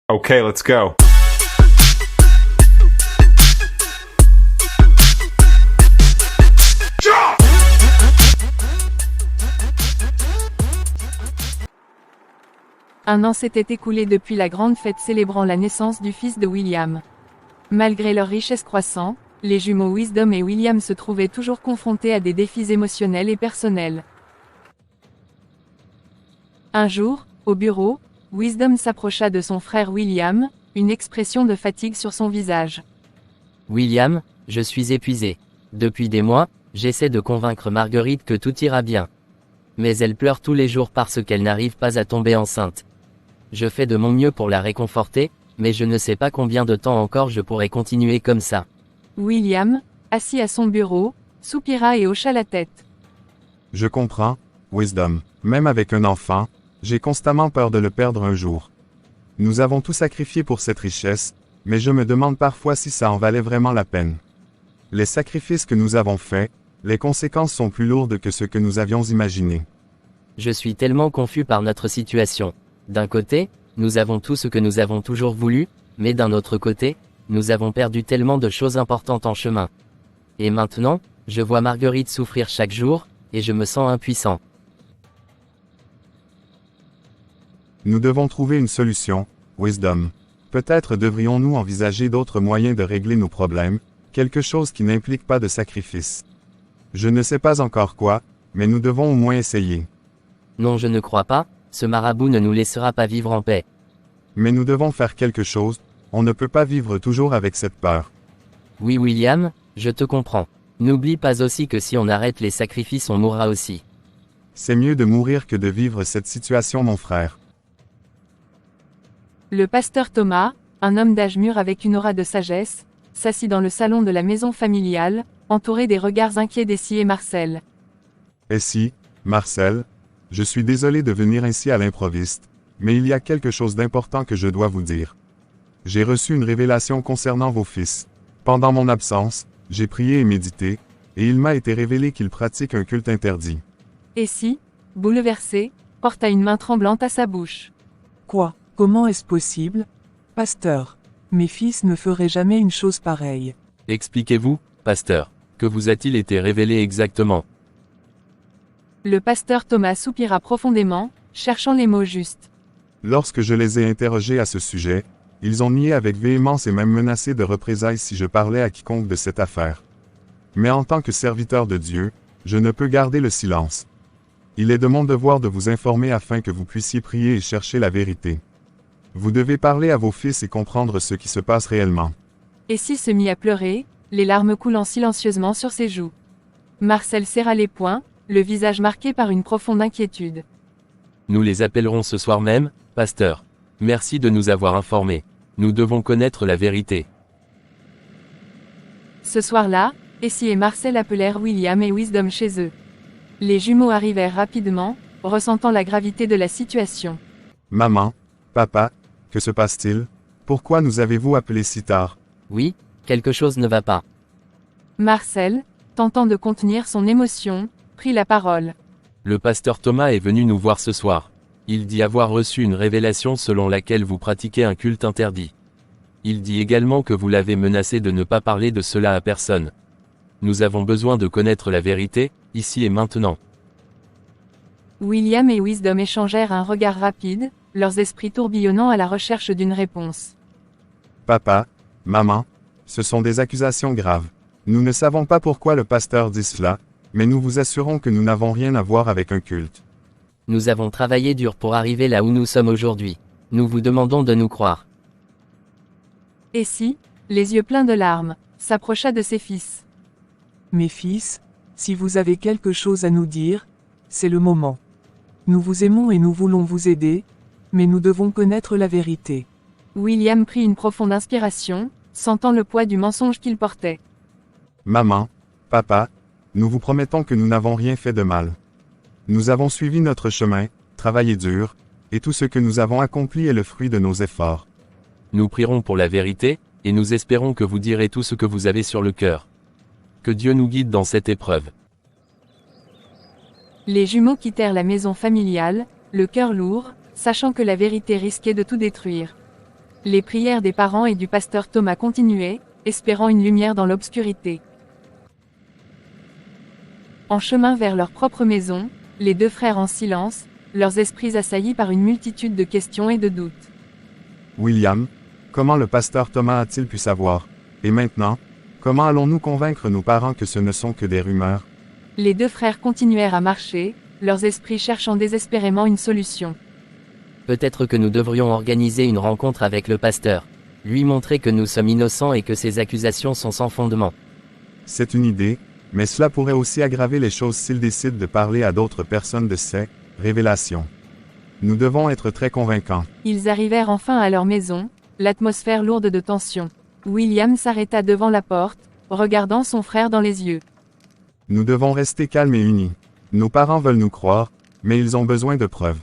Okay, let's go. Un an s'était écoulé depuis la grande fête célébrant la naissance du fils de William. Malgré leur richesse croissante, les jumeaux Wisdom et William se trouvaient toujours confrontés à des défis émotionnels et personnels. Un jour, au bureau, Wisdom s'approcha de son frère William, une expression de fatigue sur son visage. William, je suis épuisé. Depuis des mois, j'essaie de convaincre Marguerite que tout ira bien. Mais elle pleure tous les jours parce qu'elle n'arrive pas à tomber enceinte. Je fais de mon mieux pour la réconforter, mais je ne sais pas combien de temps encore je pourrai continuer comme ça. William, assis à son bureau, soupira et hocha la tête. Je comprends, Wisdom. Même avec un enfant, j'ai constamment peur de le perdre un jour. Nous avons tout sacrifié pour cette richesse, mais je me demande parfois si ça en valait vraiment la peine. Les sacrifices que nous avons faits, les conséquences sont plus lourdes que ce que nous avions imaginé. Je suis tellement confus par notre situation. D'un côté, nous avons tout ce que nous avons toujours voulu, mais d'un autre côté, nous avons perdu tellement de choses importantes en chemin. Et maintenant, je vois Marguerite souffrir chaque jour, et je me sens impuissant. Nous devons trouver une solution, Wisdom. Peut-être devrions-nous envisager d'autres moyens de régler nos problèmes, quelque chose qui n'implique pas de sacrifice. Je ne sais pas encore quoi, mais nous devons au moins essayer. Non, je ne crois pas, ce marabout ne nous laissera pas vivre en paix. Mais nous devons faire quelque chose, on ne peut pas vivre toujours avec cette peur. Oui William, je te comprends. N'oublie pas aussi que si on arrête les sacrifices on mourra aussi. C'est mieux de mourir que de vivre cette situation, mon frère. Le pasteur Thomas, un homme d'âge mûr avec une aura de sagesse, s'assit dans le salon de la maison familiale, entouré des regards inquiets d'Essie et Marcel. Et si, Marcel, je suis désolé de venir ainsi à l'improviste, mais il y a quelque chose d'important que je dois vous dire. J'ai reçu une révélation concernant vos fils. Pendant mon absence, j'ai prié et médité, et il m'a été révélé qu'ils pratiquent un culte interdit. Essie, bouleversé, porta une main tremblante à sa bouche. Quoi? Comment est-ce possible? Pasteur, mes fils ne feraient jamais une chose pareille. Expliquez-vous, pasteur. Que vous a-t-il été révélé exactement? Le pasteur Thomas soupira profondément, cherchant les mots justes. Lorsque je les ai interrogés à ce sujet, ils ont nié avec véhémence et même menacé de représailles si je parlais à quiconque de cette affaire. Mais en tant que serviteur de Dieu, je ne peux garder le silence. Il est de mon devoir de vous informer afin que vous puissiez prier et chercher la vérité. Vous devez parler à vos fils et comprendre ce qui se passe réellement. Essie se mit à pleurer, les larmes coulant silencieusement sur ses joues. Marcel serra les poings, le visage marqué par une profonde inquiétude. Nous les appellerons ce soir même, pasteur. Merci de nous avoir informés. Nous devons connaître la vérité. Ce soir-là, Essie et Marcel appelèrent William et Wisdom chez eux. Les jumeaux arrivèrent rapidement, ressentant la gravité de la situation. Maman, papa, que se passe-t-il? Pourquoi nous avez-vous appelés si tard? Oui, quelque chose ne va pas. Marcel, tentant de contenir son émotion, prit la parole. Le pasteur Thomas est venu nous voir ce soir. Il dit avoir reçu une révélation selon laquelle vous pratiquez un culte interdit. Il dit également que vous l'avez menacé de ne pas parler de cela à personne. Nous avons besoin de connaître la vérité, ici et maintenant. William et Wisdom échangèrent un regard rapide, leurs esprits tourbillonnant à la recherche d'une réponse. Papa, maman, ce sont des accusations graves. Nous ne savons pas pourquoi le pasteur dit cela, mais nous vous assurons que nous n'avons rien à voir avec un culte. Nous avons travaillé dur pour arriver là où nous sommes aujourd'hui. Nous vous demandons de nous croire. Essie, les yeux pleins de larmes, s'approcha de ses fils. Mes fils, si vous avez quelque chose à nous dire, c'est le moment. Nous vous aimons et nous voulons vous aider, mais nous devons connaître la vérité. William prit une profonde inspiration, sentant le poids du mensonge qu'il portait. Maman, papa, nous vous promettons que nous n'avons rien fait de mal. Nous avons suivi notre chemin, travaillé dur, et tout ce que nous avons accompli est le fruit de nos efforts. Nous prierons pour la vérité, et nous espérons que vous direz tout ce que vous avez sur le cœur. Que Dieu nous guide dans cette épreuve. Les jumeaux quittèrent la maison familiale, le cœur lourd, sachant que la vérité risquait de tout détruire. Les prières des parents et du pasteur Thomas continuaient, espérant une lumière dans l'obscurité. En chemin vers leur propre maison, les deux frères en silence, leurs esprits assaillis par une multitude de questions et de doutes. William, comment le pasteur Thomas a-t-il pu savoir? Et maintenant, comment allons-nous convaincre nos parents que ce ne sont que des rumeurs? Les deux frères continuèrent à marcher, leurs esprits cherchant désespérément une solution. Peut-être que nous devrions organiser une rencontre avec le pasteur. Lui montrer que nous sommes innocents et que ces accusations sont sans fondement. C'est une idée, mais cela pourrait aussi aggraver les choses s'il décide de parler à d'autres personnes de ces révélations. Nous devons être très convaincants. Ils arrivèrent enfin à leur maison, l'atmosphère lourde de tension. William s'arrêta devant la porte, regardant son frère dans les yeux. Nous devons rester calmes et unis. Nos parents veulent nous croire, mais ils ont besoin de preuves.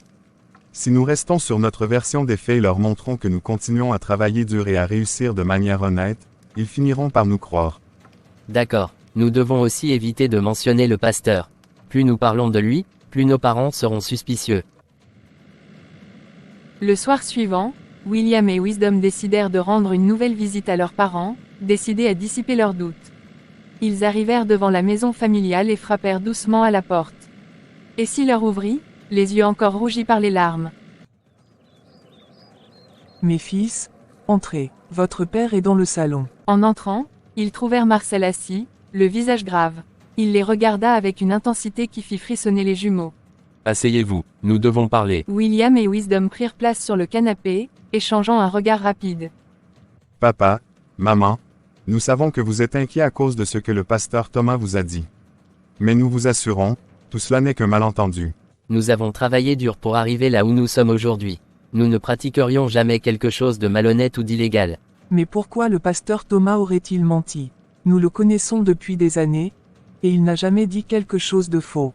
Si nous restons sur notre version des faits et leur montrons que nous continuons à travailler dur et à réussir de manière honnête, ils finiront par nous croire. D'accord. Nous devons aussi éviter de mentionner le pasteur. Plus nous parlons de lui, plus nos parents seront suspicieux. Le soir suivant, William et Wisdom décidèrent de rendre une nouvelle visite à leurs parents, décidés à dissiper leurs doutes. Ils arrivèrent devant la maison familiale et frappèrent doucement à la porte. Et s'il leur ouvrit, les yeux encore rougis par les larmes. Mes fils, entrez, votre père est dans le salon. En entrant, ils trouvèrent Marcel assis, le visage grave. Il les regarda avec une intensité qui fit frissonner les jumeaux. Asseyez-vous, nous devons parler. William et Wisdom prirent place sur le canapé, échangeant un regard rapide. Papa, maman, nous savons que vous êtes inquiets à cause de ce que le pasteur Thomas vous a dit. Mais nous vous assurons, tout cela n'est qu'un malentendu. Nous avons travaillé dur pour arriver là où nous sommes aujourd'hui. Nous ne pratiquerions jamais quelque chose de malhonnête ou d'illégal. Mais pourquoi le pasteur Thomas aurait-il menti? Nous le connaissons depuis des années, et il n'a jamais dit quelque chose de faux.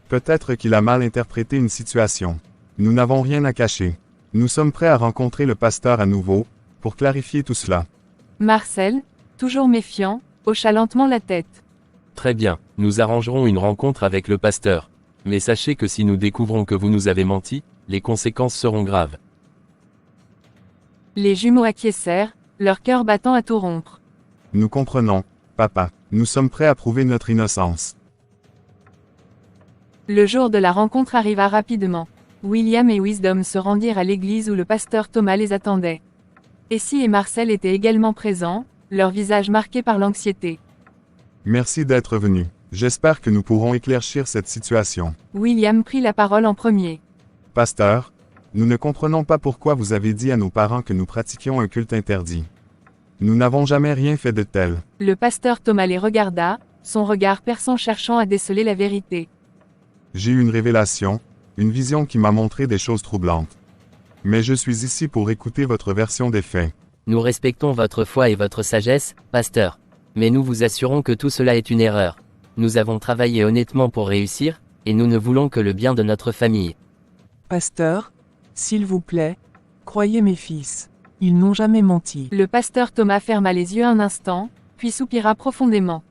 Peut-être qu'il a mal interprété une situation. Nous n'avons rien à cacher. Nous sommes prêts à rencontrer le pasteur à nouveau, pour clarifier tout cela. Marcel, toujours méfiant, hocha lentement la tête. Très bien, nous arrangerons une rencontre avec le pasteur. Mais sachez que si nous découvrons que vous nous avez menti, les conséquences seront graves. Les jumeaux acquiescèrent, leur cœur battant à tout rompre. Nous comprenons, papa. Nous sommes prêts à prouver notre innocence. Le jour de la rencontre arriva rapidement. William et Wisdom se rendirent à l'église où le pasteur Thomas les attendait. Essie et Marcel étaient également présents, leurs visages marqués par l'anxiété. Merci d'être venus. J'espère que nous pourrons éclaircir cette situation. William prit la parole en premier. Pasteur, nous ne comprenons pas pourquoi vous avez dit à nos parents que nous pratiquions un culte interdit. Nous n'avons jamais rien fait de tel. Le pasteur Thomas les regarda, son regard perçant cherchant à déceler la vérité. J'ai eu une révélation, une vision qui m'a montré des choses troublantes. Mais je suis ici pour écouter votre version des faits. Nous respectons votre foi et votre sagesse, pasteur. Mais nous vous assurons que tout cela est une erreur. Nous avons travaillé honnêtement pour réussir, et nous ne voulons que le bien de notre famille. Pasteur, s'il vous plaît, croyez mes fils. Ils n'ont jamais menti. Le pasteur Thomas ferma les yeux un instant, puis soupira profondément.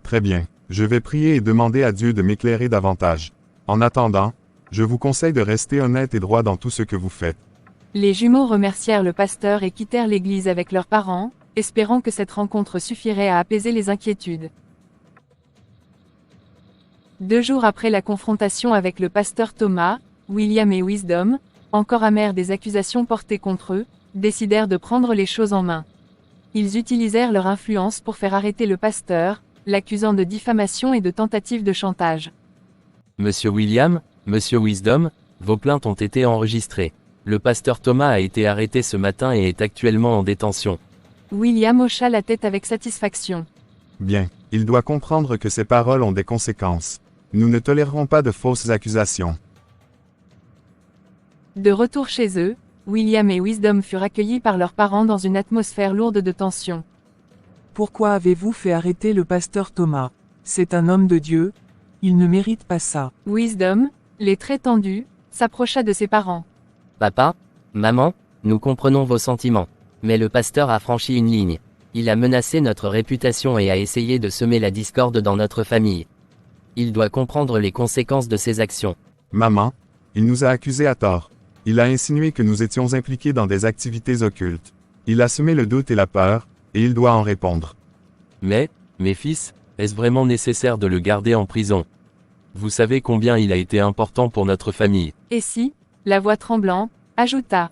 Très bien. Je vais prier et demander à Dieu de m'éclairer davantage. En attendant, je vous conseille de rester honnête et droit dans tout ce que vous faites. Les jumeaux remercièrent le pasteur et quittèrent l'église avec leurs parents, espérant que cette rencontre suffirait à apaiser les inquiétudes. 2 jours après la confrontation avec le pasteur Thomas, William et Wisdom, encore amers des accusations portées contre eux, décidèrent de prendre les choses en main. Ils utilisèrent leur influence pour faire arrêter le pasteur, l'accusant de diffamation et de tentative de chantage. Monsieur William, Monsieur Wisdom, vos plaintes ont été enregistrées. Le pasteur Thomas a été arrêté ce matin et est actuellement en détention. William hocha la tête avec satisfaction. Bien, il doit comprendre que ces paroles ont des conséquences. Nous ne tolérerons pas de fausses accusations. De retour chez eux, William et Wisdom furent accueillis par leurs parents dans une atmosphère lourde de tension. Pourquoi avez-vous fait arrêter le pasteur Thomas? C'est un homme de Dieu, il ne mérite pas ça. Wisdom, les traits tendus, s'approcha de ses parents. Papa, maman, nous comprenons vos sentiments. Mais le pasteur a franchi une ligne. Il a menacé notre réputation et a essayé de semer la discorde dans notre famille. Il doit comprendre les conséquences de ses actions. Maman, il nous a accusés à tort. Il a insinué que nous étions impliqués dans des activités occultes. Il a semé le doute et la peur, et il doit en répondre. Mais, mes fils, est-ce vraiment nécessaire de le garder en prison? Vous savez combien il a été important pour notre famille. Et si, la voix tremblante, ajouta.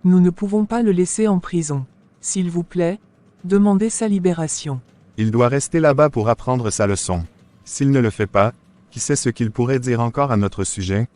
Nous ne pouvons pas le laisser en prison. S'il vous plaît, demandez sa libération. Il doit rester là-bas pour apprendre sa leçon. S'il ne le fait pas, qui sait ce qu'il pourrait dire encore à notre sujet?